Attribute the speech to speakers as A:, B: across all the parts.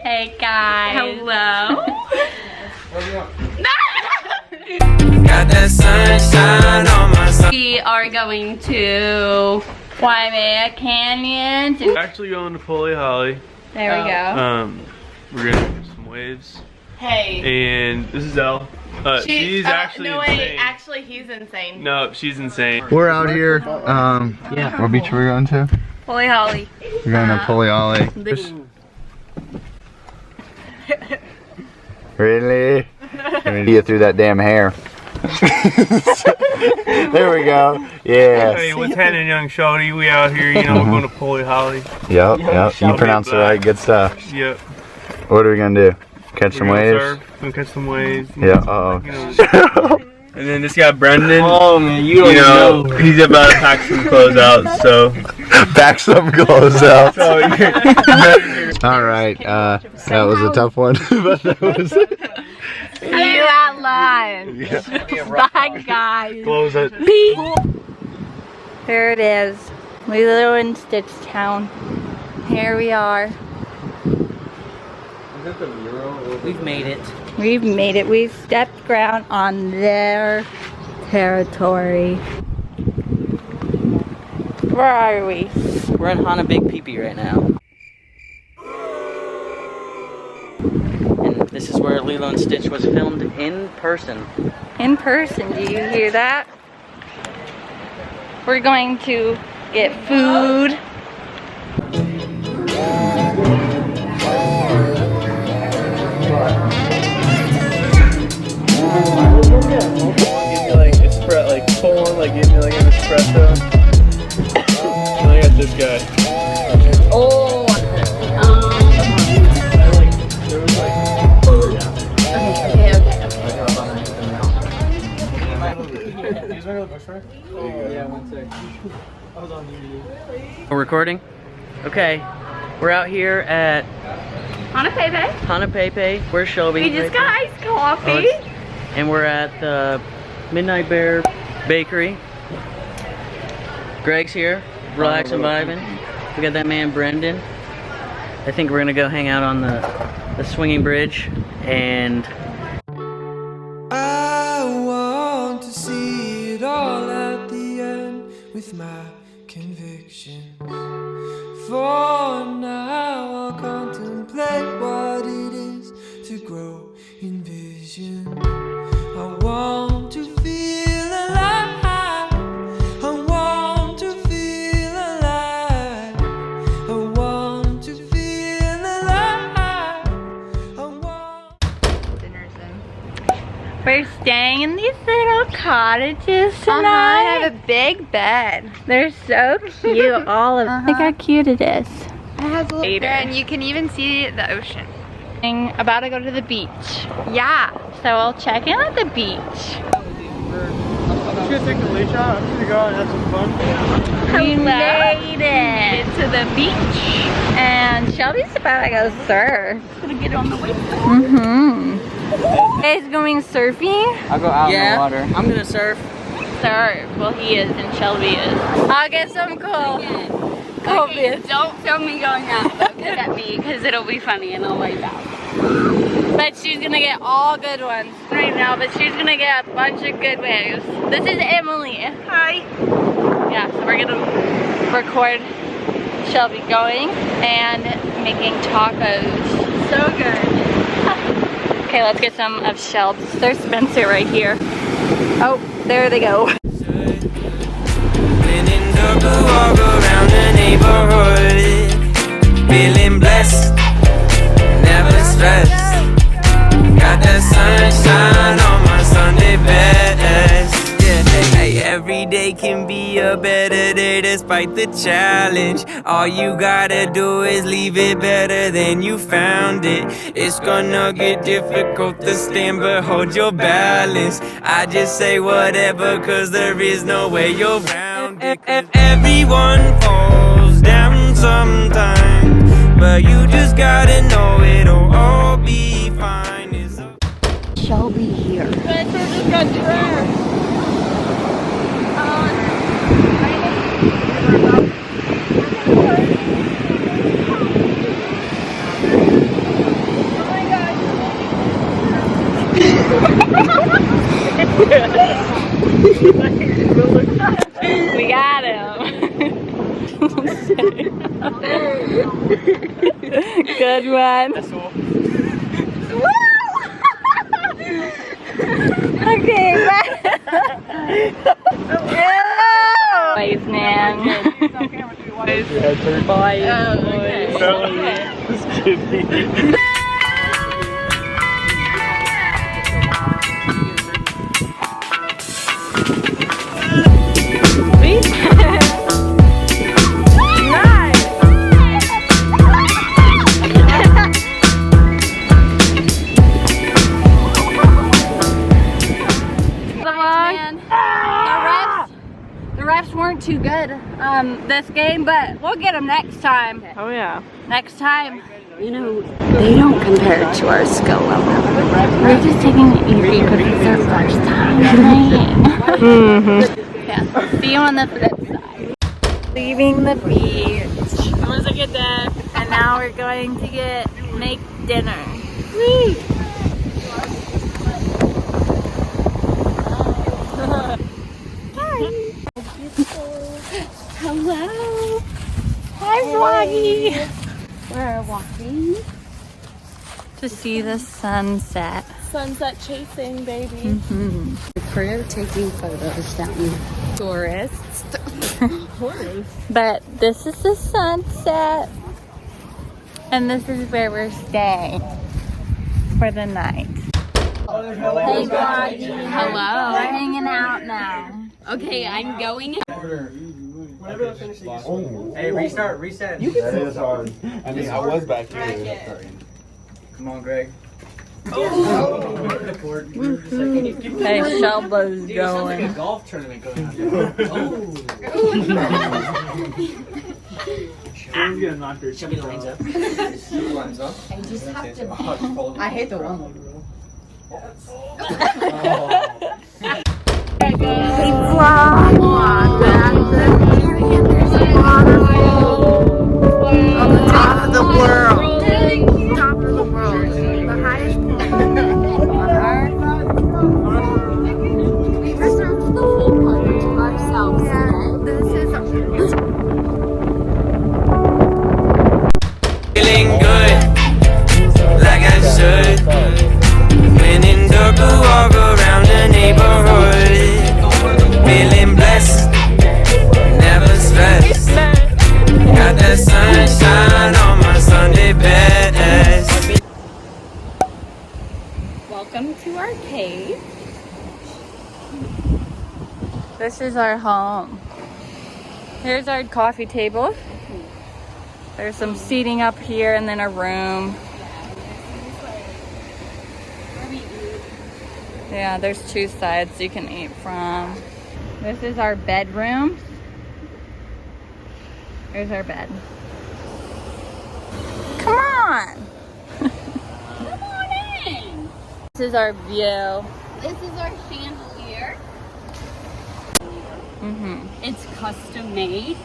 A: Hey guys. Hello.
B: Got that sunshine on my sun.
A: We are going to Waimea Canyon.
C: We're actually going to Kloee Holly.
A: There we go.
C: We're gonna do some waves.
A: Hey.
C: And this is Elle. She's actually
A: no
C: insane.
A: wait, actually he's insane.
C: No, she's insane.
D: We're out here. Yeah. What beach are we going to?
A: Kloee Holly.
D: We're going to Kloee Holly. Really? You through that damn hair. There we go. Yeah.
C: Hey, what's happening, young Shelby? We out here, you know, we're going to Kloee Holly.
D: Yep. You pronounced it right. Good stuff.
C: Yep.
D: What are we gonna do? Catch some waves?
C: We're gonna catch some waves.
D: Yeah.
C: You know. And then this guy Brendan.
E: Oh man, you don't know.
C: He's about to pack some clothes out. So
D: pack some clothes out. All right. That was a tough one, but that was.
A: You're out live.
D: Yeah.
A: Bye guys.
C: close it.
A: There it is. Lilo and Stitch Town. Here we are.
E: We've made it.
A: We've made it. We've stepped ground on their territory. Where are we?
E: We're in Hanapepe right now. And this is where Lilo and Stitch was filmed in person.
A: In person, do you hear that? We're going to get food.
C: Give me like an espresso. And I got this guy.
A: Oh.
E: We're recording? Okay. We're out here at Hanapepe. Where's Shelby?
A: We just got iced coffee.
E: And we're at the Midnight Bear Bakery. Greg's here, relaxing, vibing. We got that man Brendan. I think we're gonna go hang out on the swinging bridge and
B: I want to see it all at the end with my convictions. For now I'll contemplate what it is to grow in vision. I want to feel alive. I want to feel alive. I want to feel alive. I want.
A: Dinner's in. We're staying in these little cottages tonight. I have a big bed. They're so cute, all of them. Look how cute it is.
F: It has a little bed, and you can even see the ocean.
A: About to go to the beach.
F: Yeah.
A: So we'll check in at the beach.
C: I'm just gonna take the leash out. I'm gonna go out and have some fun.
A: We made it to the beach. And Shelby's about to go surf. Gonna get on the wave. You guys going surfing?
E: I'll go out in the water. I'm gonna surf.
A: Surf. Well, he is and Shelby is. I'll get some cool.
F: Okay, don't film me going out. Look at me, because it'll be funny and I'll wipe out.
A: But she's gonna get all good ones right now, but she's gonna get a bunch of good waves. This is Emily. Hi. Yeah, so we're gonna record Shelby going and making tacos. So good. Okay, let's get some of Shelby's. There's Spencer right here. Oh, there they go.
B: Walk around the neighborhood, feeling blessed, never stressed. Got that sunshine on my Sunday best. Yeah, hey, every day can be a better day despite the challenge. All you gotta do is leave it better than you found it. It's gonna get difficult to stand, but hold your balance. I just say whatever, cause there is no way you're round it. Everyone falls down sometimes, but you just gotta know it'll all be fine. It's
A: Shelby here.
F: Spencer just got dressed.
A: Good one. Okay, bye. Boys, man. Boys. Oh, okay.
C: Just kidding.
A: The refs weren't too good this game, but we'll get them next time.
G: Oh yeah.
A: Next time.
F: You know, they don't compare to our skill level. We're just taking it easy because it's our first time playing. Yeah. See you on the flip side.
A: Leaving the beach. It was a good day. And now we're going to make dinner. Whee!
F: Hello.
A: Hi, Vloggy.
F: We're walking.
A: To see the sunset.
G: Sunset chasing, baby.
F: We're taking photos down. Tourists.
A: But this is the sunset. And this is where we're staying for the night. Hey, Vloggy.
F: Hello.
A: We're hanging out now.
F: Okay, I'm going.
E: Hey, reset.
D: That is hard. I mean, I was back here.
E: Come on, Greg.
A: Hey, Shelby's going.
E: a golf tournament going on. Shelby the lines up.
F: I just have to.
E: I hate the one rule.
A: Hey, vlog. There's a waterfall on the top of the world. Top of the world. The highest point on Earth.
F: We reserved the whole park to ourselves.
A: This is
B: Feeling good, like I should. When in dark, walk around the neighborhood. Feeling blessed, never stressed. Got that sunshine on my Sunday best.
F: Welcome to our cave.
A: This is our home. Here's our coffee table. There's some seating up here and then a room. Yeah, there's two sides you can eat from. This is our bedroom. Here's our bed. Come on!
F: Come on in.
A: This is our view.
F: This is our chandelier. It's custom made.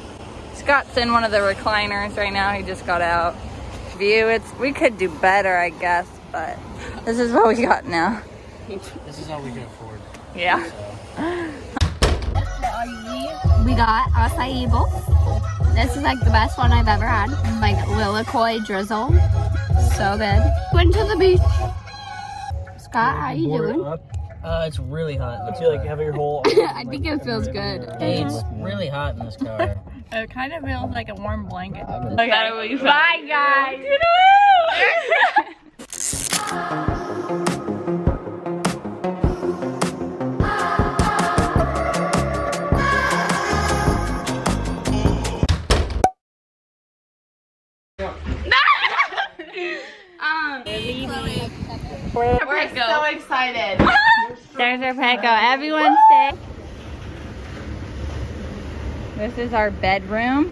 A: Scott's in one of the recliners right now. He just got out. View, we could do better, I guess, but this is what we got now.
E: This is all we can afford.
A: Yeah.
F: We got acai bowls. This is like the best one I've ever had. Like Kloee drizzle. So good. Went to the beach. Scott, how you doing?
E: It's really hot.
C: I feel like having your whole.
F: I think it feels good.
E: It's really hot in this car.
A: It kind of feels like a warm blanket.
F: Okay. Bye, guys.
A: We're so excited. There's our Pecco. Everyone stay. This is our bedroom.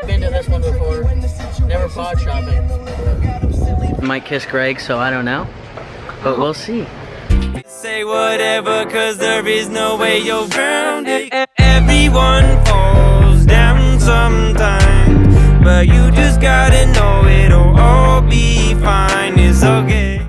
E: Been to this one before. Never pod shopping. Might kiss Greg, so I don't know. But we'll see.
B: Say whatever, cause there is no way you're around it. Everyone falls down sometime, but you just gotta know it'll all be fine. It's okay.